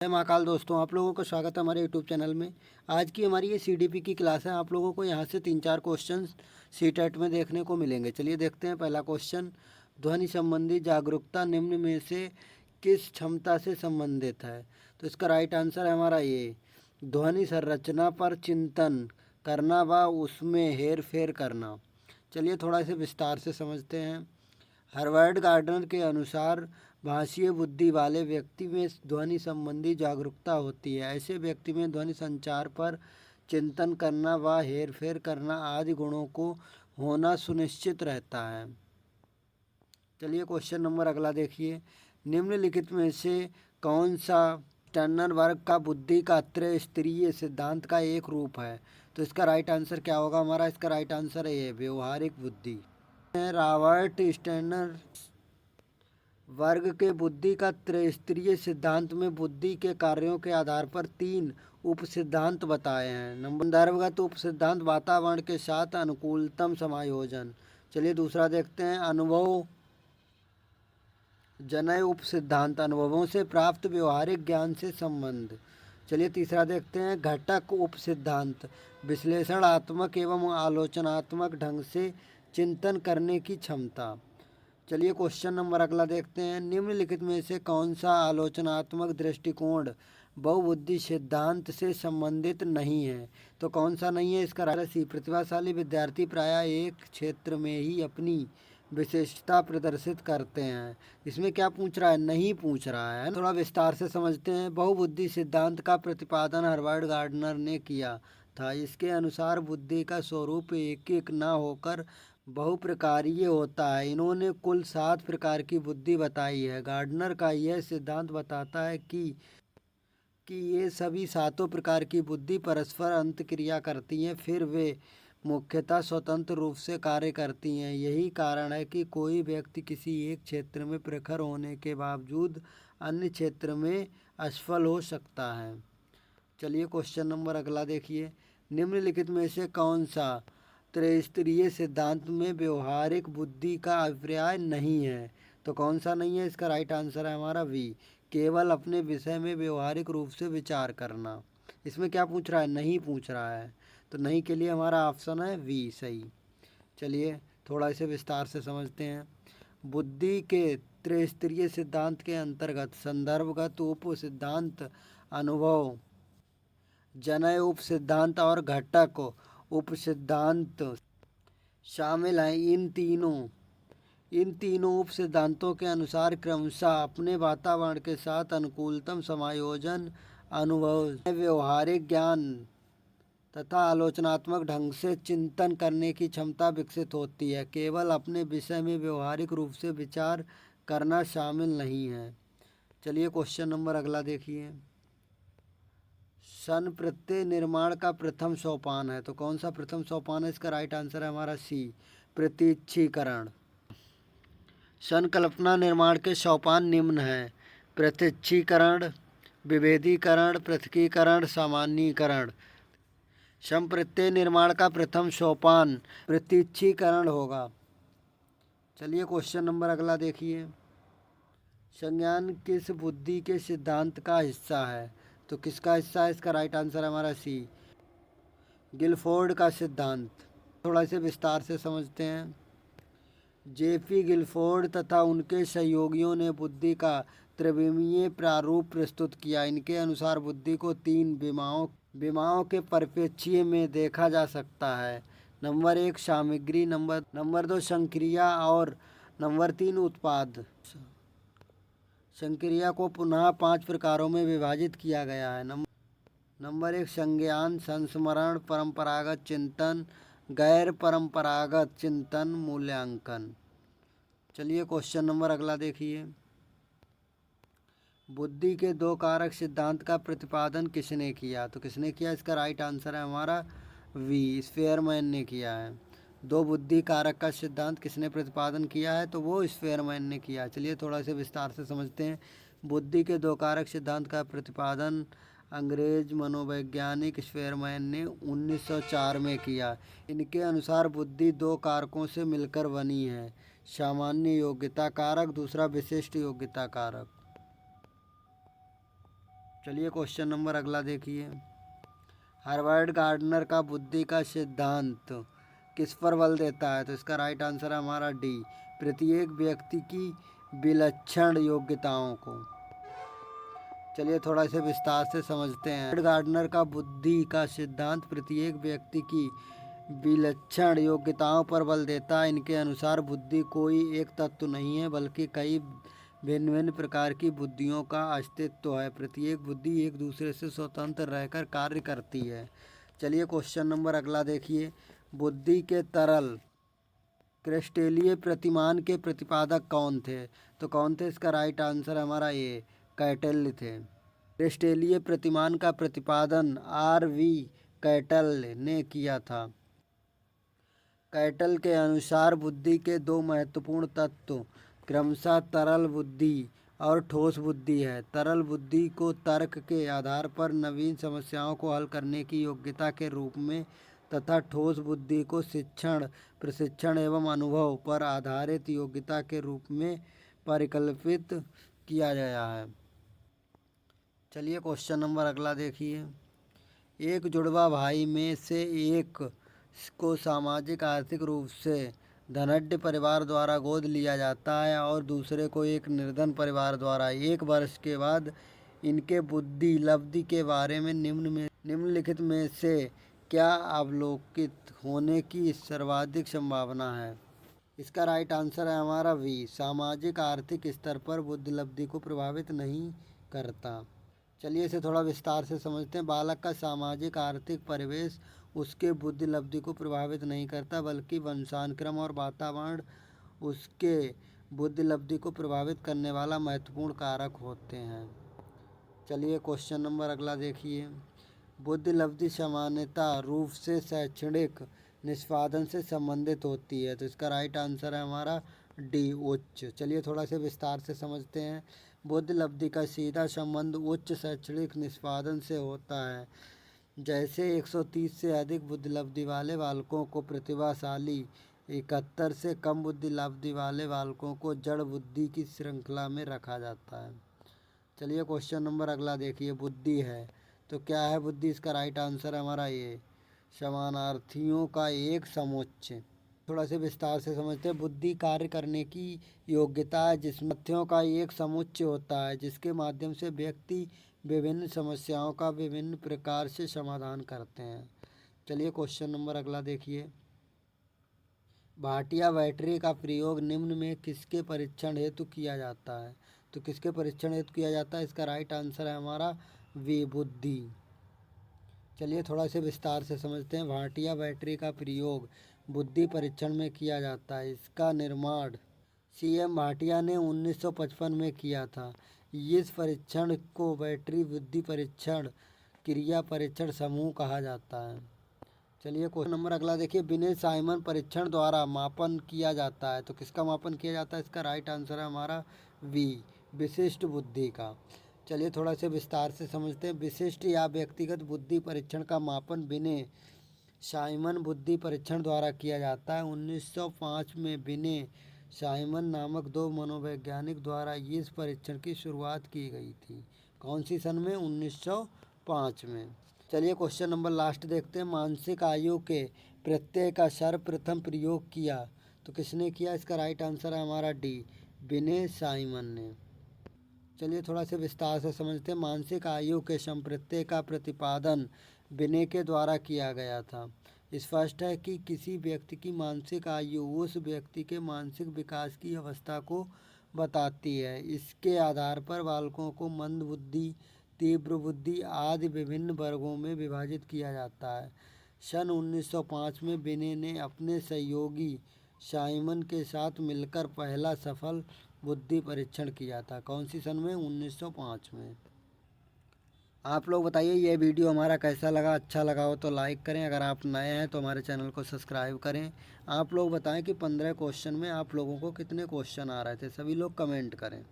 जय महाकाल दोस्तों, आप लोगों का स्वागत है हमारे यूट्यूब चैनल में। आज की हमारी ये सीडीपी की क्लास है। आप लोगों को यहाँ से 3-4 क्वेश्चन सीटेट में देखने को मिलेंगे। चलिए देखते हैं। पहला क्वेश्चन, ध्वनि संबंधी जागरूकता निम्न में से किस क्षमता से संबंधित है? तो इसका राइट आंसर है हमारा ये, ध्वनि संरचना पर चिंतन करना व उसमें हेर फेर करना। चलिए थोड़ा इसे विस्तार से समझते हैं। हार्वर्ड गार्डनर के अनुसार भाषीय बुद्धि वाले व्यक्ति में ध्वनि संबंधी जागरूकता होती है। ऐसे व्यक्ति में ध्वनि संचार पर चिंतन करना व हेर फेर करना आदि गुणों को होना सुनिश्चित रहता है। चलिए क्वेश्चन नंबर अगला देखिए। निम्नलिखित में से कौन सा स्टर्नबर्ग का बुद्धि का त्रयस्तरीय सिद्धांत का एक रूप है? तो इसका राइट आंसर क्या होगा हमारा? इसका राइट आंसर है ये, व्यवहारिक बुद्धि। रॉबर्ट स्टर्नर वर्ग के बुद्धि का त्रयस्तरीय सिद्धांत में बुद्धि के कार्यों के आधार पर 3 उप सिद्धांत बताए हैं। नंबर संदर्भगत उप सिद्धांत, वातावरण के साथ अनुकूलतम समायोजन। चलिए दूसरा देखते हैं, अनुभव जनय उप सिद्धांत, अनुभवों से प्राप्त व्यवहारिक ज्ञान से संबंध। चलिए तीसरा देखते हैं, घटक उप सिद्धांत, विश्लेषणात्मक एवं आलोचनात्मक ढंग से चिंतन करने की क्षमता। चलिए क्वेश्चन नंबर अगला देखते हैं। निम्नलिखित में से कौन सा आलोचनात्मक दृष्टिकोण बहुबुद्धि सिद्धांत से संबंधित नहीं है? तो कौन सा नहीं है? इसका राइट सी, प्रतिभाशाली विद्यार्थी प्रायः एक क्षेत्र में ही अपनी विशिष्टता प्रदर्शित करते हैं। इसमें क्या पूछ रहा है? नहीं पूछ रहा है। थोड़ा विस्तार से समझते हैं। बहुबुद्धि सिद्धांत का प्रतिपादन हार्वर्ड गार्डनर ने किया था। इसके अनुसार बुद्धि का स्वरूप एक एक न होकर बहुप्रकारीय होता है। इन्होंने कुल 7 प्रकार की बुद्धि बताई है। गार्डनर का यह सिद्धांत बताता है कि ये सभी 7 प्रकार की बुद्धि परस्पर अंतक्रिया करती हैं, फिर वे मुख्यतः स्वतंत्र रूप से कार्य करती हैं। यही कारण है कि कोई व्यक्ति किसी एक क्षेत्र में प्रखर होने के बावजूद अन्य क्षेत्र में असफल हो सकता है। चलिए क्वेश्चन नंबर अगला देखिए। निम्नलिखित में से कौन सा त्रयस्तरीय सिद्धांत में व्यवहारिक बुद्धि का अभिप्राय नहीं है? तो कौन सा नहीं है? इसका राइट आंसर है हमारा वी, केवल अपने विषय में व्यवहारिक रूप से विचार करना। इसमें क्या पूछ रहा है? नहीं पूछ रहा है। तो नहीं के लिए हमारा ऑप्शन है वी सही। चलिए थोड़ा इसे विस्तार से समझते हैं। बुद्धि के त्रयस्तरीय सिद्धांत के अंतर्गत संदर्भगत उप सिद्धांत, अनुभव जनय उप सिद्धांत और घटक उप सिद्धांत शामिल हैं। इन तीनों उप सिद्धांतों के अनुसार क्रमशः अपने वातावरण के साथ अनुकूलतम समायोजन, अनुभव, व्यवहारिक ज्ञान तथा आलोचनात्मक ढंग से चिंतन करने की क्षमता विकसित होती है। केवल अपने विषय में व्यवहारिक रूप से विचार करना शामिल नहीं है। चलिए क्वेश्चन नंबर अगला देखिए। सन प्रत्यय निर्माण का प्रथम सोपान है। तो कौन सा प्रथम सोपान है? इसका राइट आंसर है हमारा सी, प्रतीच्छीकरण। संकल्पना निर्माण के सोपान निम्न हैं: प्रत्यक्षीकरण, विभेदीकरण, पृथकीकरण, सामान्यीकरण। संप्रत्यय निर्माण का प्रथम सोपान प्रतीच्छीकरण होगा। चलिए क्वेश्चन नंबर अगला देखिए। संज्ञान किस बुद्धि के सिद्धांत का हिस्सा है? तो किसका हिस्सा है? इसका राइट आंसर है हमारा सी, गिलफोर्ड का सिद्धांत। थोड़ा इसे विस्तार से समझते हैं। जेपी गिलफोर्ड तथा उनके सहयोगियों ने बुद्धि का त्रिविमीय प्रारूप प्रस्तुत किया। इनके अनुसार बुद्धि को 3 विमाओं के परिप्रेक्ष्य में देखा जा सकता है। नंबर 1 सामग्री, नंबर 2 संक्रिया और नंबर 3 उत्पाद। संक्रिया को पुनः 5 प्रकारों में विभाजित किया गया है। नंबर 1 संज्ञान, संस्मरण, परंपरागत चिंतन, गैर परंपरागत चिंतन, मूल्यांकन। चलिए क्वेश्चन नंबर अगला देखिए। बुद्धि के 2 कारक सिद्धांत का प्रतिपादन किसने किया? तो किसने किया? इसका राइट आंसर है हमारा वी, स्फेयरमैन ने किया है। 2 बुद्धि कारक का सिद्धांत किसने प्रतिपादन किया है? तो वो स्फेयरमैन ने किया। चलिए थोड़ा सा विस्तार से समझते हैं। बुद्धि के 2 कारक सिद्धांत का प्रतिपादन अंग्रेज मनोवैज्ञानिक स्फेयरमैन ने 1904 में किया। इनके अनुसार बुद्धि 2 कारकों से मिलकर बनी है, सामान्य योग्यता कारक, दूसरा विशिष्ट योग्यता कारक। चलिए क्वेश्चन नंबर अगला देखिए। हार्वर्ड गार्डनर का बुद्धि का सिद्धांत किस पर बल देता है? तो इसका राइट आंसर है हमारा डी, प्रत्येक व्यक्ति की विलक्षण योग्यताओं को। चलिए थोड़ा इसे विस्तार से समझते हैं। हार्वर्ड गार्डनर का बुद्धि का सिद्धांत प्रत्येक व्यक्ति की विलक्षण योग्यताओं पर बल देता है। इनके अनुसार बुद्धि कोई एक तत्व नहीं है बल्कि कई भिन्न भिन्न प्रकार की बुद्धियों का अस्तित्व है। प्रत्येक बुद्धि एक दूसरे से स्वतंत्र रहकर कार्य करती है। चलिए क्वेश्चन नंबर अगला देखिए। बुद्धि के तरल क्रिस्टलीय प्रतिमान के प्रतिपादक कौन थे? तो कौन थे? इसका राइट आंसर हमारा ए, कैटल थे। क्रिस्टलीय प्रतिमान का प्रतिपादन R.V. कैटल ने किया था। कैटल के अनुसार बुद्धि के दो महत्वपूर्ण तत्व क्रमशः तरल बुद्धि और ठोस बुद्धि है। तरल बुद्धि को तर्क के आधार पर नवीन समस्याओं को हल करने की योग्यता के रूप में तथा ठोस बुद्धि को शिक्षण, प्रशिक्षण एवं अनुभव पर आधारित योग्यता के रूप में परिकल्पित किया गया है। चलिए क्वेश्चन नंबर अगला देखिए। एक जुड़वा भाई में से एक को सामाजिक आर्थिक रूप से धनाढ्य परिवार द्वारा गोद लिया जाता है और दूसरे को एक निर्धन परिवार द्वारा। 1 वर्ष के बाद इनके बुद्धि लब्धि के बारे में निम्नलिखित में से क्या अवलोकित होने की सर्वाधिक संभावना है? इसका राइट आंसर है हमारा वी, सामाजिक आर्थिक स्तर पर बुद्धि लब्धि को प्रभावित नहीं करता। चलिए इसे थोड़ा विस्तार से समझते हैं। बालक का सामाजिक आर्थिक परिवेश उसके बुद्धि लब्धि को प्रभावित नहीं करता बल्कि वंशानुक्रम और वातावरण उसके बुद्धि लब्धि को प्रभावित करने वाला महत्वपूर्ण कारक होते हैं। चलिए क्वेश्चन नंबर अगला देखिए। बुद्धि लब्धि सामान्यतः रूप से शैक्षणिक निष्पादन से संबंधित होती है। तो इसका राइट आंसर है हमारा डी, उच्च। चलिए थोड़ा से विस्तार से समझते हैं। बुद्धि लब्धि का सीधा संबंध उच्च शैक्षणिक निष्पादन से होता है। जैसे 130 से अधिक बुद्धि लब्धि वाले बालकों को प्रतिभाशाली, 71 से कम बुद्धि लब्धि वाले बालकों को जड़ बुद्धि की श्रृंखला में रखा जाता है। चलिए क्वेश्चन नंबर अगला देखिए। बुद्धि है तो क्या है बुद्धि? इसका राइट आंसर है हमारा ये, समानार्थियों का एक समुच्चय। थोड़ा से विस्तार से समझते हैं। बुद्धि कार्य करने की योग्यता है जिसमें तथ्यों का एक समुच्चय होता है जिसके माध्यम से व्यक्ति विभिन्न समस्याओं का विभिन्न प्रकार से समाधान करते हैं। चलिए क्वेश्चन नंबर अगला देखिए। भाटिया बैटरी का प्रयोग निम्न में किसके परीक्षण हेतु किया जाता है? तो किसके परीक्षण हेतु किया जाता है? इसका राइट आंसर है हमारा वी, बुद्धि। चलिए थोड़ा से विस्तार से समझते हैं। भाटिया बैटरी का प्रयोग बुद्धि परीक्षण में किया जाता है। इसका निर्माण CM भाटिया ने 1955 में किया था। इस परीक्षण को बैटरी बुद्धि परीक्षण क्रिया परीक्षण समूह कहा जाता है। चलिए क्वेश्चन नंबर अगला देखिए। विनय साइमन परीक्षण द्वारा मापन किया जाता है। तो किसका मापन किया जाता है? इसका राइट आंसर है हमारा वी, विशिष्ट बुद्धि का। चलिए थोड़ा से विस्तार से समझते हैं। विशिष्ट या व्यक्तिगत बुद्धि परीक्षण का मापन विनय साइमन बुद्धि परीक्षण द्वारा किया जाता है। 1905 में विनय साइमन नामक 2 मनोवैज्ञानिक द्वारा इस परीक्षण की शुरुआत की गई थी। कौन सी सन में? 1905 में। चलिए क्वेश्चन नंबर लास्ट देखते हैं। मानसिक आयु के प्रत्यय का सर्वप्रथम प्रयोग किया तो किसने किया? इसका राइट आंसर है हमारा डी, विनय साइमन ने। चलिए थोड़ा से विस्तार से समझते हैं। मानसिक आयु के संप्रत्यय का प्रतिपादन विनय के द्वारा किया गया था। स्पष्ट है कि किसी व्यक्ति की मानसिक आयु उस व्यक्ति के मानसिक विकास की अवस्था को बताती है। इसके आधार पर बालकों को मंद बुद्धि, तीव्र बुद्धि आदि विभिन्न वर्गों में विभाजित किया जाता है। सन 1905 में विनय ने अपने सहयोगी साइमन के साथ मिलकर पहला सफल बुद्धि परीक्षण किया था। कौन सी सन में? 1905 में। आप लोग बताइए ये वीडियो हमारा कैसा लगा? अच्छा लगा हो तो लाइक करें, अगर आप नए हैं तो हमारे चैनल को सब्सक्राइब करें। आप लोग बताएं कि 15 क्वेश्चन में आप लोगों को कितने क्वेश्चन आ रहे थे, सभी लोग कमेंट करें।